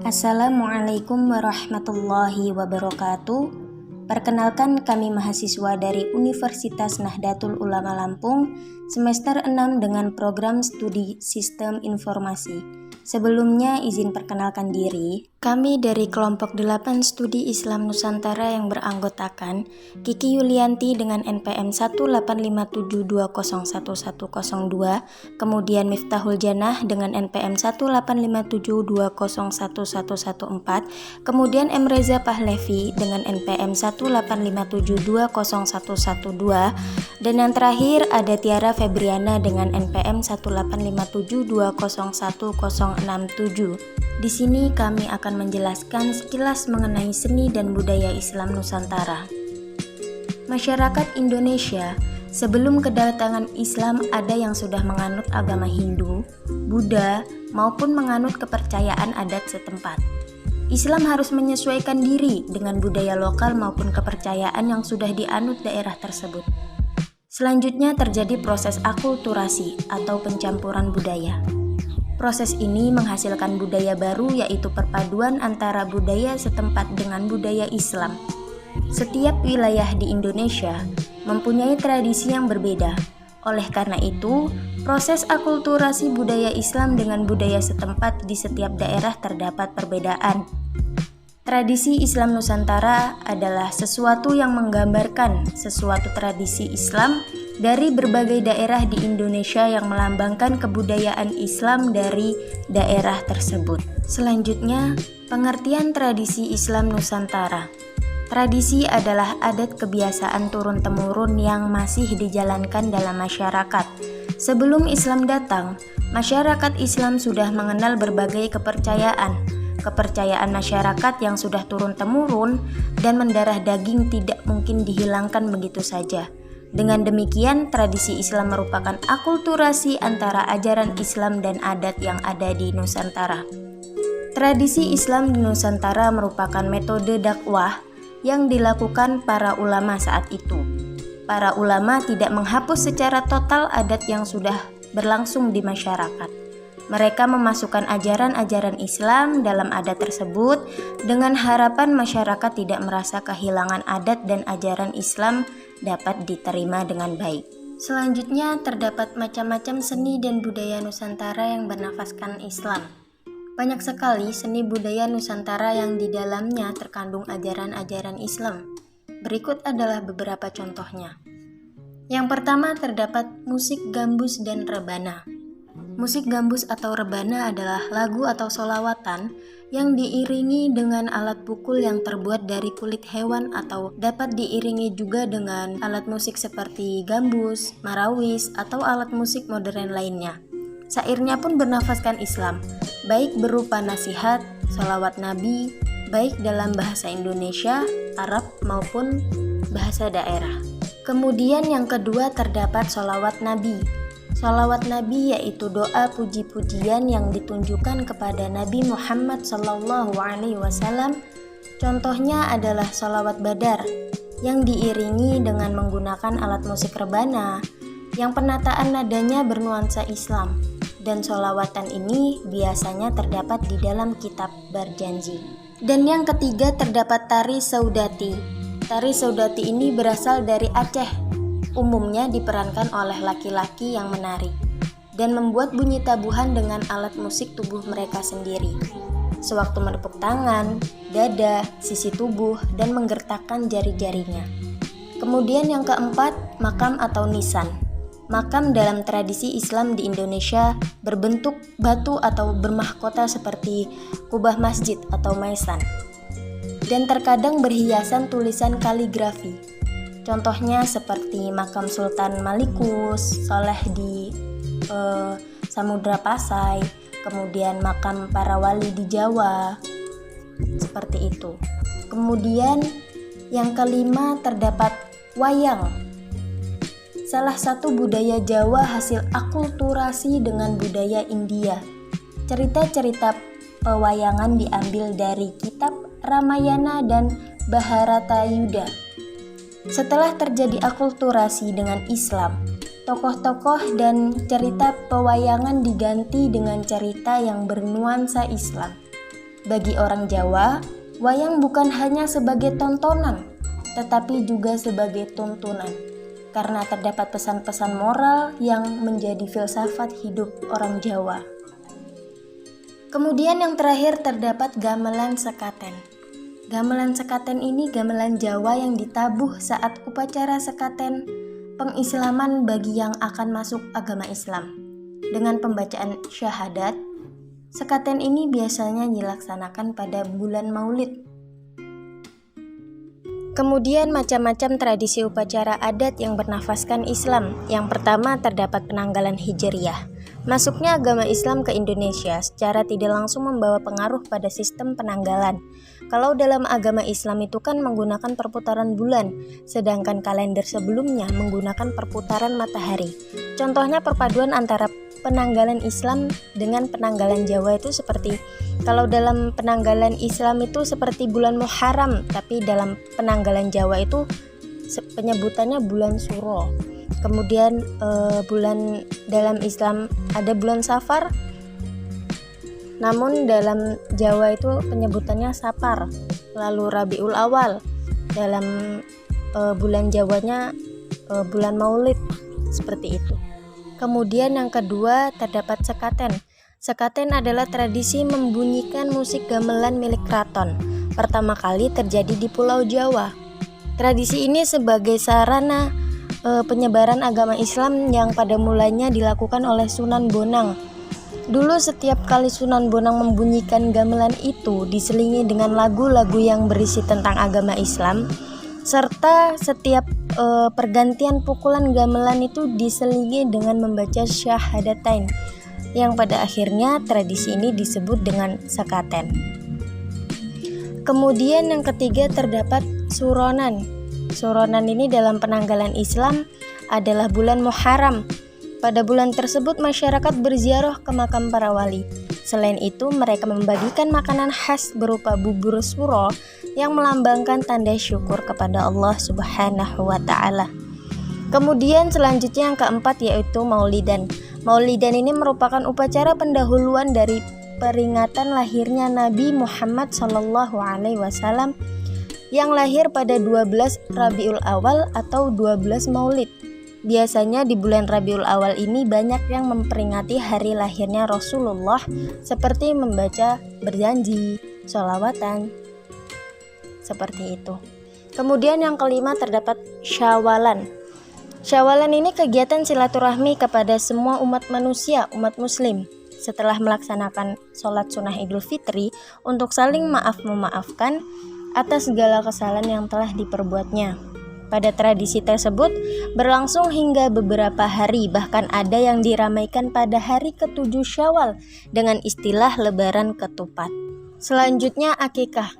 Assalamualaikum warahmatullahi wabarakatuh. Perkenalkan, kami mahasiswa dari Universitas Nahdlatul Ulama Lampung, semester 6 dengan program studi Sistem Informasi. Sebelumnya izin perkenalkan diri. Kami dari kelompok 8 Studi Islam Nusantara yang beranggotakan Kiki Yulianti dengan NPM 18572011102, kemudian Miftahul Janah dengan NPM 18572011114, kemudian M. Reza Pahlevi dengan NPM 185720112, dan yang terakhir ada Tiara Febriana dengan NPM 18572011067. Di sini kami akan menjelaskan sekilas mengenai seni dan budaya Islam Nusantara. Masyarakat Indonesia sebelum kedatangan Islam ada yang sudah menganut agama Hindu, Buddha, maupun menganut kepercayaan adat setempat. Islam harus menyesuaikan diri dengan budaya lokal maupun kepercayaan yang sudah dianut daerah tersebut. Selanjutnya terjadi proses akulturasi atau pencampuran budaya. Proses ini menghasilkan budaya baru, yaitu perpaduan antara budaya setempat dengan budaya Islam. Setiap wilayah di Indonesia mempunyai tradisi yang berbeda. Oleh karena itu, proses akulturasi budaya Islam dengan budaya setempat di setiap daerah terdapat perbedaan. Tradisi Islam Nusantara adalah sesuatu yang menggambarkan sesuatu tradisi Islam dari berbagai daerah di Indonesia yang melambangkan kebudayaan Islam dari daerah tersebut. Selanjutnya, pengertian tradisi Islam Nusantara. Tradisi adalah adat kebiasaan turun-temurun yang masih dijalankan dalam masyarakat. Sebelum Islam datang, masyarakat Islam sudah mengenal berbagai kepercayaan. Kepercayaan masyarakat yang sudah turun-temurun dan mendarah daging tidak mungkin dihilangkan begitu saja. Dengan demikian, tradisi Islam merupakan akulturasi antara ajaran Islam dan adat yang ada di Nusantara. Tradisi Islam di Nusantara merupakan metode dakwah yang dilakukan para ulama saat itu. Para ulama tidak menghapus secara total adat yang sudah berlangsung di masyarakat. Mereka memasukkan ajaran-ajaran Islam dalam adat tersebut dengan harapan masyarakat tidak merasa kehilangan adat dan ajaran Islam dapat diterima dengan baik. Selanjutnya terdapat macam-macam seni dan budaya Nusantara yang bernafaskan Islam. Banyak sekali seni budaya Nusantara yang di dalamnya terkandung ajaran-ajaran Islam. Berikut adalah beberapa contohnya. Yang pertama terdapat musik gambus dan rebana. Musik gambus atau rebana adalah lagu atau sholawatan yang diiringi dengan alat pukul yang terbuat dari kulit hewan atau dapat diiringi juga dengan alat musik seperti gambus, marawis, atau alat musik modern lainnya. Syairnya pun bernafaskan Islam, baik berupa nasihat, sholawat Nabi, baik dalam bahasa Indonesia, Arab, maupun bahasa daerah. Kemudian yang kedua terdapat sholawat Nabi. Sholawat Nabi yaitu doa puji-pujian yang ditunjukkan kepada Nabi Muhammad SAW. Contohnya adalah sholawat Badar yang diiringi dengan menggunakan alat musik rebana yang penataan nadanya bernuansa Islam, dan sholawatan ini biasanya terdapat di dalam kitab Berjanji. Dan yang ketiga terdapat tari saudati. Tari saudati ini berasal dari Aceh. Umumnya diperankan oleh laki-laki yang menari dan membuat bunyi tabuhan dengan alat musik tubuh mereka sendiri, sewaktu menepuk tangan, dada, sisi tubuh, dan menggertakkan jari-jarinya. Kemudian yang keempat, makam atau nisan. Makam dalam tradisi Islam di Indonesia berbentuk batu atau bermahkota seperti kubah masjid atau maisan, dan terkadang berhiasan tulisan kaligrafi. Contohnya seperti makam Sultan Malikus Saleh di Samudra Pasai, kemudian makam para wali di Jawa, seperti itu. Kemudian yang kelima terdapat wayang. Salah satu budaya Jawa hasil akulturasi dengan budaya India. Cerita-cerita pewayangan diambil dari kitab Ramayana dan Bharatayuda. Setelah terjadi akulturasi dengan Islam, tokoh-tokoh dan cerita pewayangan diganti dengan cerita yang bernuansa Islam. Bagi orang Jawa, wayang bukan hanya sebagai tontonan, tetapi juga sebagai tuntunan, karena terdapat pesan-pesan moral yang menjadi filsafat hidup orang Jawa. Kemudian yang terakhir terdapat gamelan sekaten. Gamelan sekaten ini gamelan Jawa yang ditabuh saat upacara sekaten pengislaman bagi yang akan masuk agama Islam. Dengan pembacaan syahadat, sekaten ini biasanya dilaksanakan pada bulan Maulid. Kemudian macam-macam tradisi upacara adat yang bernafaskan Islam. Yang pertama terdapat penanggalan Hijriyah. Masuknya agama Islam ke Indonesia secara tidak langsung membawa pengaruh pada sistem penanggalan. Kalau dalam agama Islam itu kan menggunakan perputaran bulan, sedangkan kalender sebelumnya menggunakan perputaran matahari. Contohnya perpaduan antara penanggalan Islam dengan penanggalan Jawa itu seperti, kalau dalam penanggalan Islam itu seperti bulan Muharram, tapi dalam penanggalan Jawa itu penyebutannya bulan Suro. Kemudian bulan dalam Islam ada bulan Safar, namun dalam Jawa itu penyebutannya Sapar. Lalu Rabiul Awal, dalam bulan Jawanya bulan Maulid, seperti itu. Kemudian yang kedua terdapat sekaten. Sekaten adalah tradisi membunyikan musik gamelan milik keraton. Pertama kali terjadi di Pulau Jawa. Tradisi ini sebagai sarana penyebaran agama Islam yang pada mulanya dilakukan oleh Sunan Bonang. Dulu setiap kali Sunan Bonang membunyikan gamelan itu diselingi dengan lagu-lagu yang berisi tentang agama Islam, serta setiap pergantian pukulan gamelan itu diselingi dengan membaca syahadatain, yang pada akhirnya tradisi ini disebut dengan sekaten. Kemudian yang ketiga terdapat suronan. Suronan ini dalam penanggalan Islam adalah bulan Muharram. Pada bulan tersebut masyarakat berziarah ke makam para wali. Selain itu mereka membagikan makanan khas berupa bubur suro yang melambangkan tanda syukur kepada Allah Subhanahu wa Ta'ala. Kemudian selanjutnya yang keempat yaitu Maulidan. Maulidan ini merupakan upacara pendahuluan dari peringatan lahirnya Nabi Muhammad SAW yang lahir pada 12 Rabiul Awal atau 12 Maulid. Biasanya di bulan Rabiul Awal ini banyak yang memperingati hari lahirnya Rasulullah seperti membaca berjanji, sholawatan, seperti itu. Kemudian yang kelima terdapat Syawalan. Syawalan ini kegiatan silaturahmi kepada semua umat manusia, umat muslim, setelah melaksanakan sholat sunnah Idul Fitri untuk saling memaafkan atas segala kesalahan yang telah diperbuatnya. Pada tradisi tersebut berlangsung hingga beberapa hari, bahkan ada yang diramaikan pada hari ke-7 Syawal dengan istilah lebaran ketupat. Selanjutnya akikah.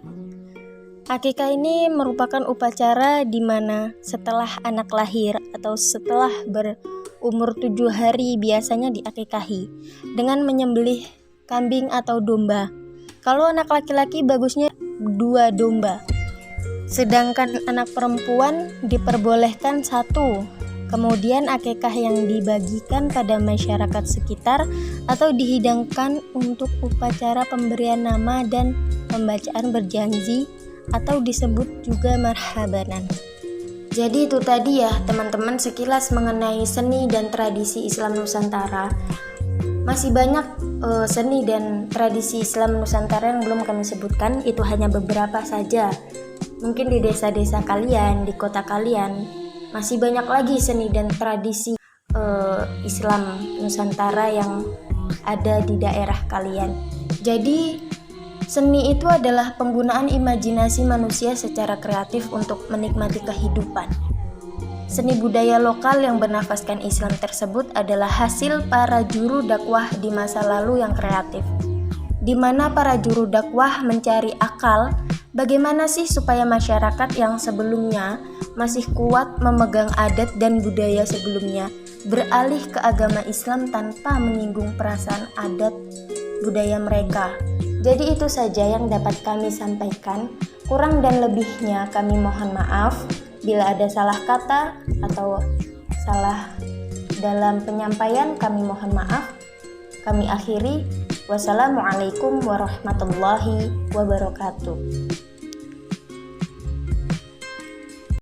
Akikah ini merupakan upacara di mana setelah anak lahir atau setelah berumur 7 hari biasanya diakikahi dengan menyembelih kambing atau domba. Kalau anak laki-laki bagusnya 2 domba. Sedangkan anak perempuan diperbolehkan 1. Kemudian akikah yang dibagikan pada masyarakat sekitar atau dihidangkan untuk upacara pemberian nama dan pembacaan berjanji atau disebut juga marhabanan. Jadi itu tadi ya teman-teman sekilas mengenai seni dan tradisi Islam Nusantara. Masih banyak seni dan tradisi Islam Nusantara yang belum kami sebutkan, itu hanya beberapa saja. Mungkin di desa-desa kalian, di kota kalian, masih banyak lagi seni dan tradisi Islam Nusantara yang ada di daerah kalian. Jadi, seni itu adalah penggunaan imajinasi manusia secara kreatif untuk menikmati kehidupan. Seni budaya lokal yang bernafaskan Islam tersebut adalah hasil para juru dakwah di masa lalu yang kreatif, di mana para juru dakwah mencari akal bagaimana sih supaya masyarakat yang sebelumnya masih kuat memegang adat dan budaya sebelumnya beralih ke agama Islam tanpa menyinggung perasaan adat budaya mereka. Jadi itu saja yang dapat kami sampaikan. Kurang dan lebihnya kami mohon maaf bila ada salah kata atau salah dalam penyampaian, kami mohon maaf. Kami akhiri. Wassalamualaikum warahmatullahi wabarakatuh.